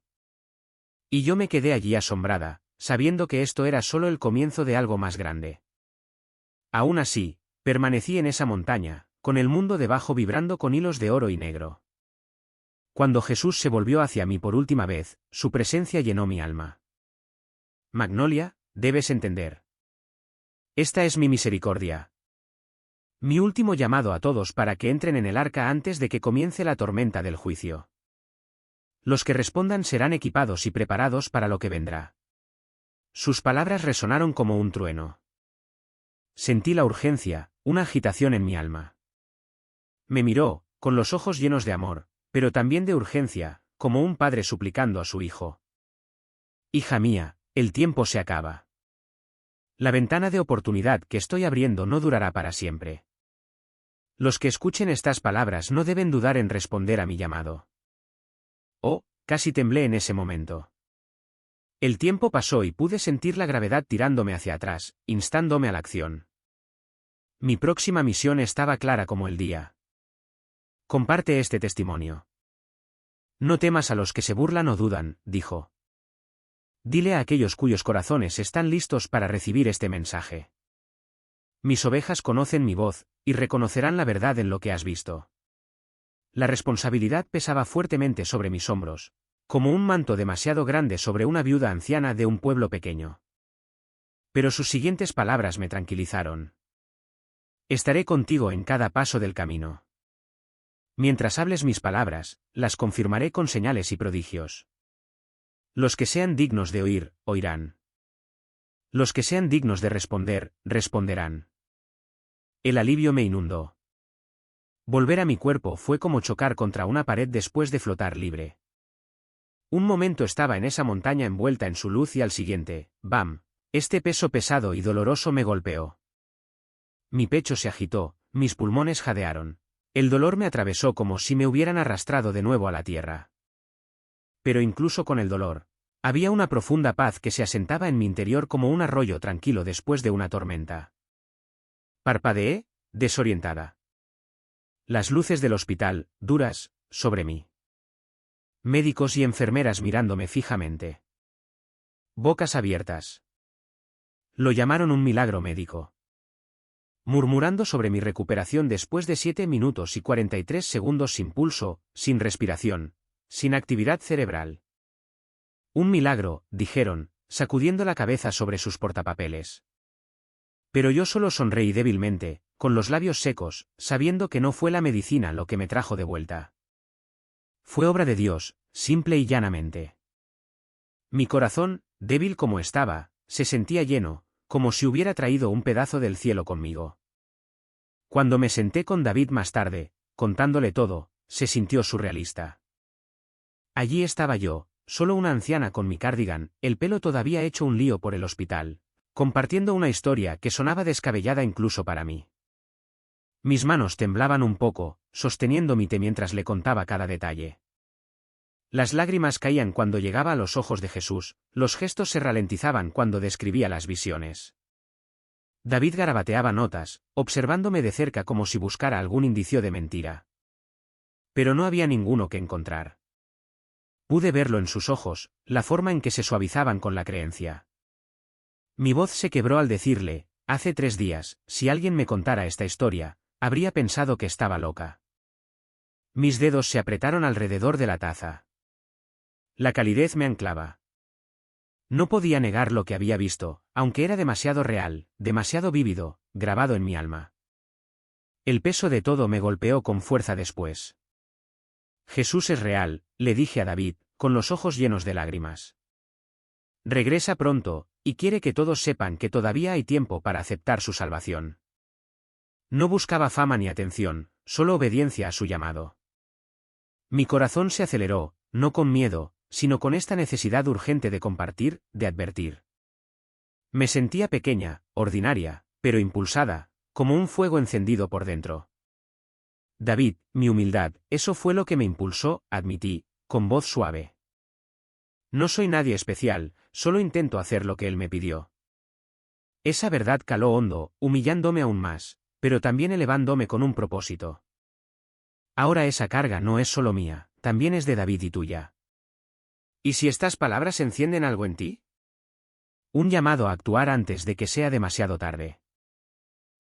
Y yo me quedé allí asombrada, sabiendo que esto era solo el comienzo de algo más grande. Aún así, permanecí en esa montaña, con el mundo debajo vibrando con hilos de oro y negro. Cuando Jesús se volvió hacia mí por última vez, su presencia llenó mi alma. Magnolia, debes entender. Esta es mi misericordia. Mi último llamado a todos para que entren en el arca antes de que comience la tormenta del juicio. Los que respondan serán equipados y preparados para lo que vendrá. Sus palabras resonaron como un trueno. Sentí la urgencia, una agitación en mi alma. Me miró, con los ojos llenos de amor, pero también de urgencia, como un padre suplicando a su hijo. Hija mía, el tiempo se acaba. La ventana de oportunidad que estoy abriendo no durará para siempre. Los que escuchen estas palabras no deben dudar en responder a mi llamado. Oh, casi temblé en ese momento. El tiempo pasó y pude sentir la gravedad tirándome hacia atrás, instándome a la acción. Mi próxima misión estaba clara como el día. Comparte este testimonio. No temas a los que se burlan o dudan, dijo. Dile a aquellos cuyos corazones están listos para recibir este mensaje. Mis ovejas conocen mi voz, y reconocerán la verdad en lo que has visto. La responsabilidad pesaba fuertemente sobre mis hombros, como un manto demasiado grande sobre una viuda anciana de un pueblo pequeño. Pero sus siguientes palabras me tranquilizaron. Estaré contigo en cada paso del camino. Mientras hables mis palabras, las confirmaré con señales y prodigios. Los que sean dignos de oír, oirán. Los que sean dignos de responder, responderán. El alivio me inundó. Volver a mi cuerpo fue como chocar contra una pared después de flotar libre. Un momento estaba en esa montaña envuelta en su luz y al siguiente, ¡bam! Este peso pesado y doloroso me golpeó. Mi pecho se agitó, mis pulmones jadearon. El dolor me atravesó como si me hubieran arrastrado de nuevo a la tierra. Pero incluso con el dolor, había una profunda paz que se asentaba en mi interior como un arroyo tranquilo después de una tormenta. Parpadeé, desorientada. Las luces del hospital, duras, sobre mí. Médicos y enfermeras mirándome fijamente. Bocas abiertas. Lo llamaron un milagro médico. Murmurando sobre mi recuperación después de 7 minutos y 43 segundos sin pulso, sin respiración, sin actividad cerebral. Un milagro, dijeron, sacudiendo la cabeza sobre sus portapapeles. Pero yo solo sonreí débilmente, con los labios secos, sabiendo que no fue la medicina lo que me trajo de vuelta. Fue obra de Dios, simple y llanamente. Mi corazón, débil como estaba, se sentía lleno, como si hubiera traído un pedazo del cielo conmigo. Cuando me senté con David más tarde, contándole todo, se sintió surrealista. Allí estaba yo, solo una anciana con mi cardigan, el pelo todavía hecho un lío por el hospital, compartiendo una historia que sonaba descabellada incluso para mí. Mis manos temblaban un poco, sosteniendo mi té mientras le contaba cada detalle. Las lágrimas caían cuando llegaba a los ojos de Jesús, los gestos se ralentizaban cuando describía las visiones. David garabateaba notas, observándome de cerca como si buscara algún indicio de mentira. Pero no había ninguno que encontrar. Pude verlo en sus ojos, la forma en que se suavizaban con la creencia. Mi voz se quebró al decirle, hace 3 días, si alguien me contara esta historia, habría pensado que estaba loca. Mis dedos se apretaron alrededor de la taza. La calidez me anclaba. No podía negar lo que había visto, aunque era demasiado real, demasiado vívido, grabado en mi alma. El peso de todo me golpeó con fuerza después. Jesús es real, le dije a David, con los ojos llenos de lágrimas. Regresa pronto, y quiere que todos sepan que todavía hay tiempo para aceptar su salvación. No buscaba fama ni atención, solo obediencia a su llamado. Mi corazón se aceleró, no con miedo, sino con esta necesidad urgente de compartir, de advertir. Me sentía pequeña, ordinaria, pero impulsada, como un fuego encendido por dentro. David, mi humildad, eso fue lo que me impulsó, admití, con voz suave. No soy nadie especial, solo intento hacer lo que él me pidió. Esa verdad caló hondo, humillándome aún más, pero también elevándome con un propósito. Ahora esa carga no es solo mía, también es de David y tuya. ¿Y si estas palabras encienden algo en ti? Un llamado a actuar antes de que sea demasiado tarde.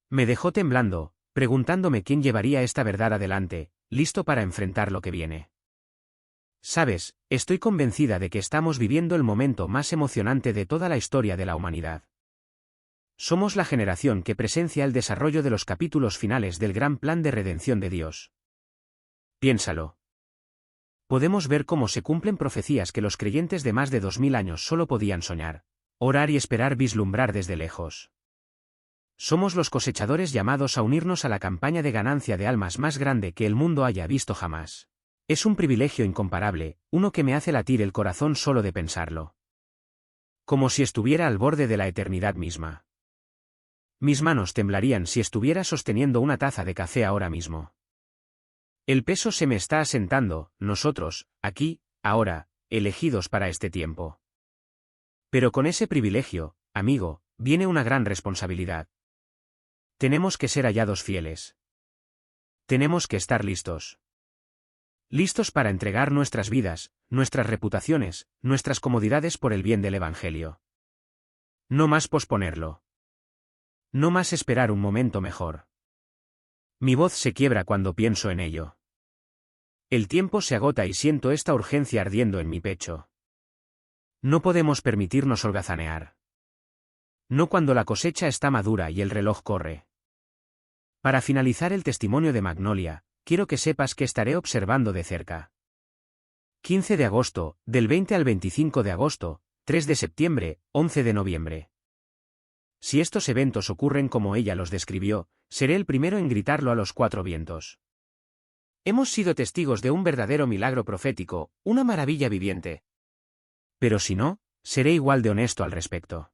Me dejó temblando, preguntándome quién llevaría esta verdad adelante, listo para enfrentar lo que viene. Sabes, estoy convencida de que estamos viviendo el momento más emocionante de toda la historia de la humanidad. Somos la generación que presencia el desarrollo de los capítulos finales del gran plan de redención de Dios. Piénsalo. Podemos ver cómo se cumplen profecías que los creyentes de más de 2000 años solo podían soñar, orar y esperar vislumbrar desde lejos. Somos los cosechadores llamados a unirnos a la campaña de ganancia de almas más grande que el mundo haya visto jamás. Es un privilegio incomparable, uno que me hace latir el corazón solo de pensarlo. Como si estuviera al borde de la eternidad misma. Mis manos temblarían si estuviera sosteniendo una taza de café ahora mismo. El peso se me está asentando, nosotros, aquí, ahora, elegidos para este tiempo. Pero con ese privilegio, amigo, viene una gran responsabilidad. Tenemos que ser hallados fieles. Tenemos que estar listos. Listos para entregar nuestras vidas, nuestras reputaciones, nuestras comodidades por el bien del Evangelio. No más posponerlo. No más esperar un momento mejor. Mi voz se quiebra cuando pienso en ello. El tiempo se agota y siento esta urgencia ardiendo en mi pecho. No podemos permitirnos holgazanear. No cuando la cosecha está madura y el reloj corre. Para finalizar el testimonio de Magnolia, quiero que sepas que estaré observando de cerca. 15 de agosto, del 20 al 25 de agosto, 3 de septiembre, 11 de noviembre. Si estos eventos ocurren como ella los describió, seré el primero en gritarlo a los 4 vientos. Hemos sido testigos de un verdadero milagro profético, una maravilla viviente. Pero si no, seré igual de honesto al respecto.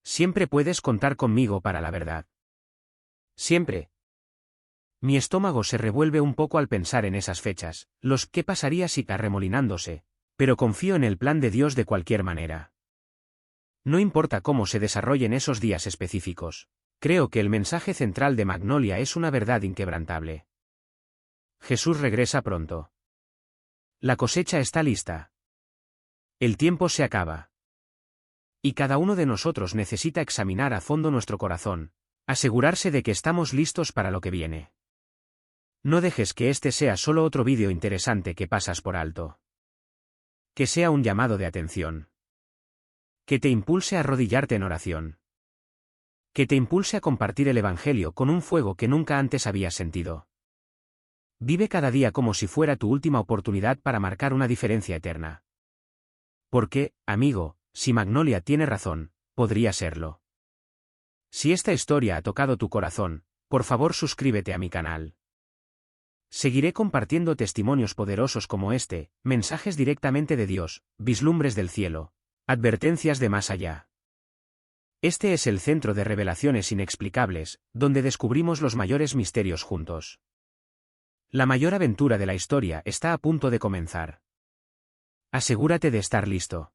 Siempre puedes contar conmigo para la verdad. Siempre. Mi estómago se revuelve un poco al pensar en esas fechas, ¿qué pasaría si arremolinándose? Pero confío en el plan de Dios de cualquier manera. No importa cómo se desarrollen esos días específicos, creo que el mensaje central de Magnolia es una verdad inquebrantable. Jesús regresa pronto. La cosecha está lista. El tiempo se acaba. Y cada uno de nosotros necesita examinar a fondo nuestro corazón, asegurarse de que estamos listos para lo que viene. No dejes que este sea solo otro vídeo interesante que pasas por alto. Que sea un llamado de atención. Que te impulse a arrodillarte en oración. Que te impulse a compartir el Evangelio con un fuego que nunca antes habías sentido. Vive cada día como si fuera tu última oportunidad para marcar una diferencia eterna. Porque, amigo, si Magnolia tiene razón, podría serlo. Si esta historia ha tocado tu corazón, por favor suscríbete a mi canal. Seguiré compartiendo testimonios poderosos como este, mensajes directamente de Dios, vislumbres del cielo, advertencias de más allá. Este es el centro de revelaciones inexplicables, donde descubrimos los mayores misterios juntos. La mayor aventura de la historia está a punto de comenzar. Asegúrate de estar listo.